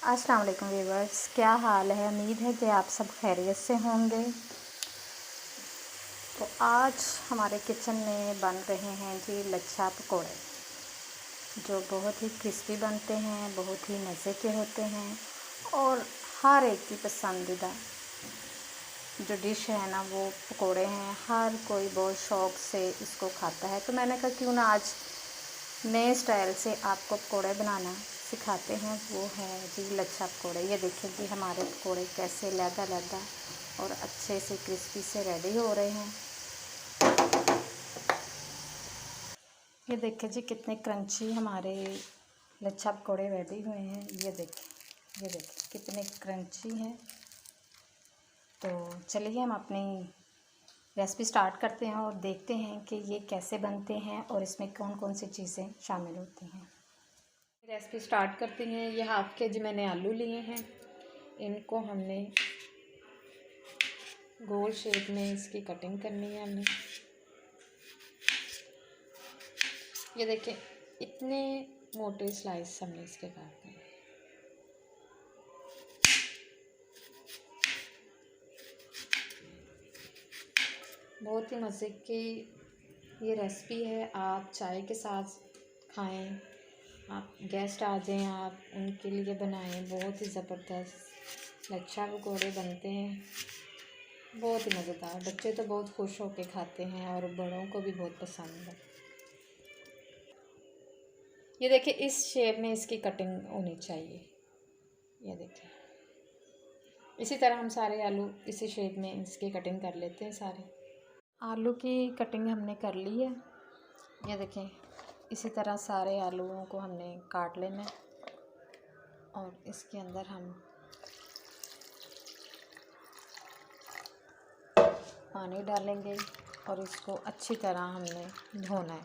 अस्सलाम वालेकुम व्यूवर्स, क्या हाल है। उम्मीद है कि आप सब खैरियत से होंगे। तो आज हमारे किचन में बन रहे हैं जी लच्छा पकोड़े, जो बहुत ही क्रिस्पी बनते हैं, बहुत ही मज़े के होते हैं और हर एक की पसंदीदा जो डिश है ना वो पकोड़े हैं। हर कोई बहुत शौक़ से इसको खाता है। तो मैंने कहा क्यों ना आज नए स्टाइल से आपको पकोड़े बनाना सिखाते हैं। वो है जी लच्छा पकोड़े। ये देखिए जी हमारे पकोड़े कैसे लैदा और अच्छे से क्रिस्पी से रेडी हो रहे हैं। ये देखिए जी कितने क्रंची हमारे लच्छा पकोड़े रेडी हुए हैं। ये देखिए कितने क्रंची हैं। तो चलिए हम अपनी रेसिपी स्टार्ट करते हैं और देखते हैं कि ये कैसे बनते हैं और इसमें कौन कौन सी चीज़ें शामिल होती हैं। रेसिपी स्टार्ट करते हैं। ये हाफ़ के जी मैंने आलू लिए हैं। इनको हमने गोल शेप में इसकी कटिंग करनी है हमने। ये देखिए इतने मोटे स्लाइस हमने इसके काटने हैं। बहुत ही मज़े की ये रेसिपी है। आप चाय के साथ खाएं, आप गेस्ट आ जाएं, आप उनके लिए बनाएं। बहुत ही ज़बरदस्त लच्छा पकोड़े बनते हैं, बहुत ही मज़ेदार। बच्चे तो बहुत खुश होकर खाते हैं और बड़ों को भी बहुत पसंद है। ये देखिए इस शेप में इसकी कटिंग होनी चाहिए। ये देखिए इसी तरह हम सारे आलू इसी शेप में इसकी कटिंग कर लेते हैं। सारे आलू की कटिंग हमने कर ली है। ये देखें इसी तरह सारे आलूओं को हमने काट लेना है और इसके अंदर हम पानी डालेंगे और इसको अच्छी तरह हमने धोना है,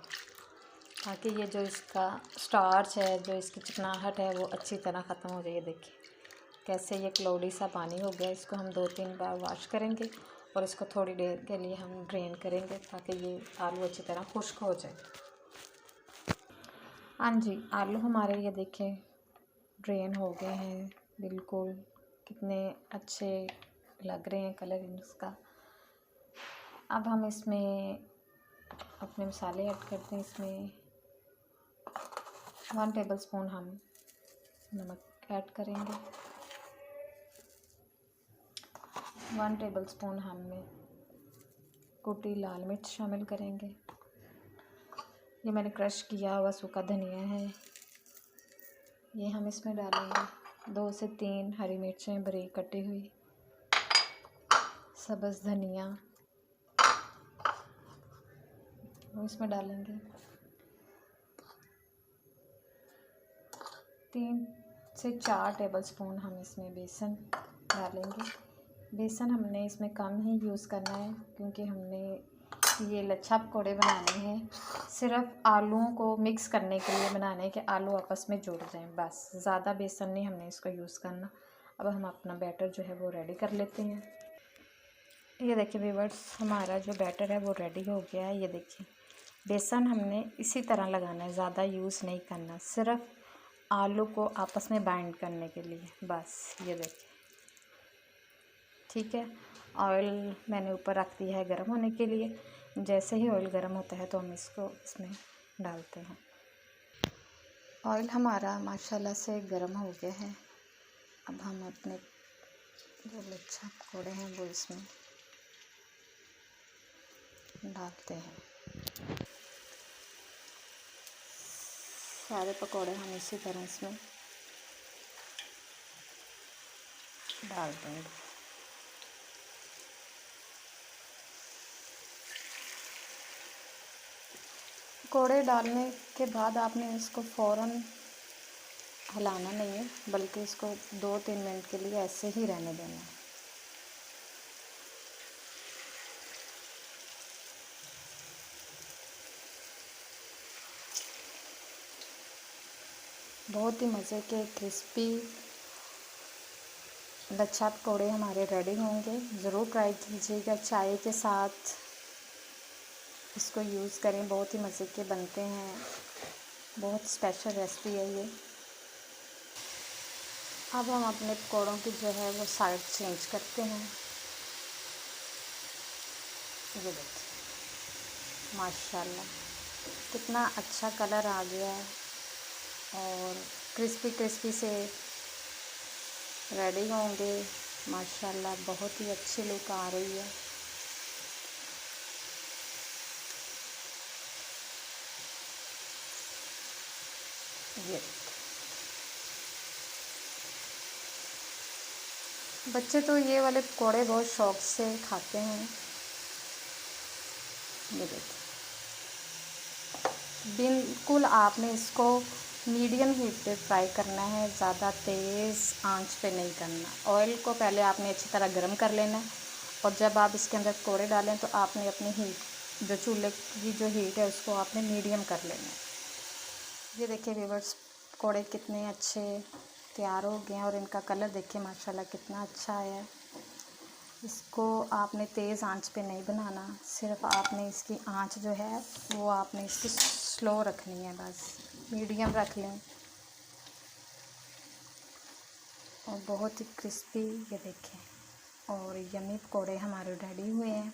ताकि ये जो इसका स्टार्च है, जो इसकी चिकनाहट है, वो अच्छी तरह ख़त्म हो जाए। ये देखिए कैसे ये क्लोडी सा पानी हो गया। इसको हम 2-3 बार वॉश करेंगे और इसको थोड़ी देर के लिए हम ड्रेन करेंगे, ताकि ये आलू अच्छी तरह खुश्क हो जाए। हाँ जी, आलू हमारे ये देखें ड्रेन हो गए हैं बिल्कुल। कितने अच्छे लग रहे हैं कलर इसका। अब हम इसमें अपने मसाले ऐड करते हैं। इसमें 1 टेबलस्पून हम नमक ऐड करेंगे। 1 टेबलस्पून हम कुटी लाल मिर्च शामिल करेंगे। ये मैंने क्रश किया हुआ सूखा धनिया है, ये हम इसमें डालेंगे। 2 से 3 हरी मिर्चें बारीक कटी हुई, सब्ज़ धनिया वो इसमें डालेंगे। 3 से 4 टेबलस्पून हम इसमें बेसन डालेंगे। बेसन हमने इसमें कम ही यूज़ करना है, क्योंकि हमने ये लच्छा पकोड़े बनाने हैं सिर्फ आलूओं को मिक्स करने के लिए बनाने हैं कि आलू आपस में जुड़ जाएं, बस। ज़्यादा बेसन नहीं हमने इसको यूज़ करना। अब हम अपना बैटर जो है वो रेडी कर लेते हैं। ये देखिए व्यूअर्स, हमारा जो बैटर है वो रेडी हो गया है। ये देखिए बेसन हमने इसी तरह लगाना है, ज़्यादा यूज़ नहीं करना, सिर्फ आलू को आपस में बाइंड करने के लिए, बस। ये देखिए ठीक है। ऑयल मैंने ऊपर रख दिया है गर्म होने के लिए। जैसे ही ऑयल गर्म होता है तो हम इसको इसमें डालते हैं। ऑयल हमारा माशाल्लाह से गर्म हो गया है। अब हम अपने जो लच्छा पकोड़े हैं वो इसमें डालते हैं। सारे पकोड़े हम इसी तरह इसमें डाल देंगे। पकोड़े डालने के बाद आपने इसको फ़ौरन हिलाना नहीं है, बल्कि इसको 2-3 मिनट के लिए ऐसे ही रहने देना है। बहुत ही मज़े के क्रिस्पी लच्छा पकोड़े हमारे रेडी होंगे। ज़रूर ट्राई कीजिएगा, चाय के साथ इसको यूज़ करें। बहुत ही मज़े के बनते हैं, बहुत स्पेशल रेसिपी है ये। अब हम अपने पकौड़ों की जो है वो साइड चेंज करते हैं। ये देखिए माशाल्लाह कितना अच्छा कलर आ गया है और क्रिस्पी क्रिस्पी से रेडी होंगे। माशाल्लाह बहुत ही अच्छी लुक आ रही है। ये बच्चे तो ये वाले पकौड़े बहुत शौक से खाते हैं। ये देखिए बिल्कुल आपने इसको मीडियम हीट पे फ्राई करना है, ज़्यादा तेज़ आंच पे नहीं करना। ऑयल को पहले आपने अच्छी तरह गर्म कर लेना है और जब आप इसके अंदर पकौड़े डालें तो आपने अपनी हीट जो चूल्हे की जो हीट है उसको आपने मीडियम कर लेना है। ये देखिए व्यूअर्स पकौड़े कितने अच्छे तैयार हो गए हैं और इनका कलर देखिए माशाल्लाह कितना अच्छा है। इसको आपने तेज़ आंच पे नहीं बनाना, सिर्फ आपने इसकी आंच जो है वो आपने इसकी स्लो रखनी है, बस मीडियम रख लें। और बहुत ही क्रिस्पी ये देखें और यम्मी पकौड़े हमारे रेडी हुए हैं।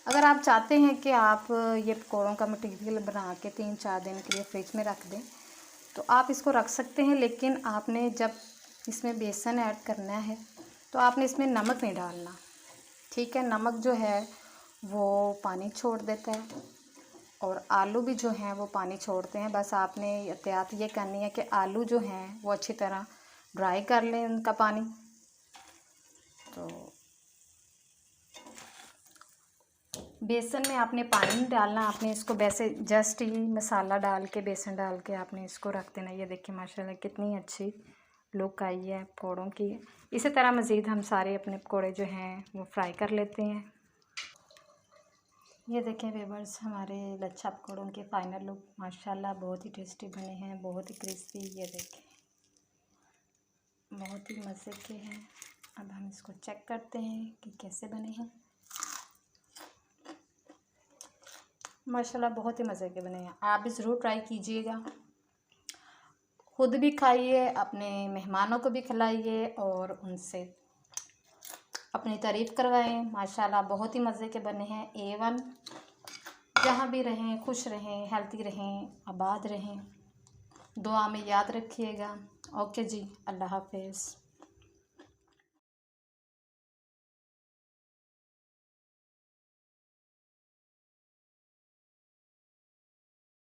अगर आप चाहते हैं कि आप ये पकौड़ों का मटेरियल बना के 3-4 दिन के लिए फ्रिज में रख दें तो आप इसको रख सकते हैं, लेकिन आपने जब इसमें बेसन ऐड करना है तो आपने इसमें नमक नहीं डालना, ठीक है। नमक जो है वो पानी छोड़ देता है और आलू भी जो हैं वो पानी छोड़ते हैं। बस आपने एहतियात ये करनी है कि आलू जो हैं वो अच्छी तरह ड्राई कर लें उनका पानी। तो बेसन में आपने पानी नहीं डालना, आपने इसको वैसे जस्ट ही मसाला डाल के बेसन डाल के आपने इसको रख देना। ये देखिए माशाल्लाह कितनी अच्छी लुक आई है पकौड़ों की। इसी तरह मज़ीद हम सारे अपने पकौड़े जो हैं वो फ्राई कर लेते हैं। ये देखें व्यूअर्स हमारे लच्छा पकौड़ों के फाइनल लुक माशाल्लाह बहुत ही टेस्टी बने हैं, बहुत ही क्रिस्पी। ये देखें बहुत ही मज़े के हैं। अब हम इसको चेक करते हैं कि कैसे बने हैं। माशाल्लाह बहुत ही मज़े के बने हैं। आप भी ज़रूर ट्राई कीजिएगा, खुद भी खाइए, अपने मेहमानों को भी खिलाइए और उनसे अपनी तारीफ़ करवाएं। माशाल्लाह बहुत ही मज़े के बने हैं। A1 जहाँ भी रहें खुश रहें, हेल्थी रहें, आबाद रहें, दुआ में याद रखिएगा। ओके जी, अल्लाह हाफ़िज़।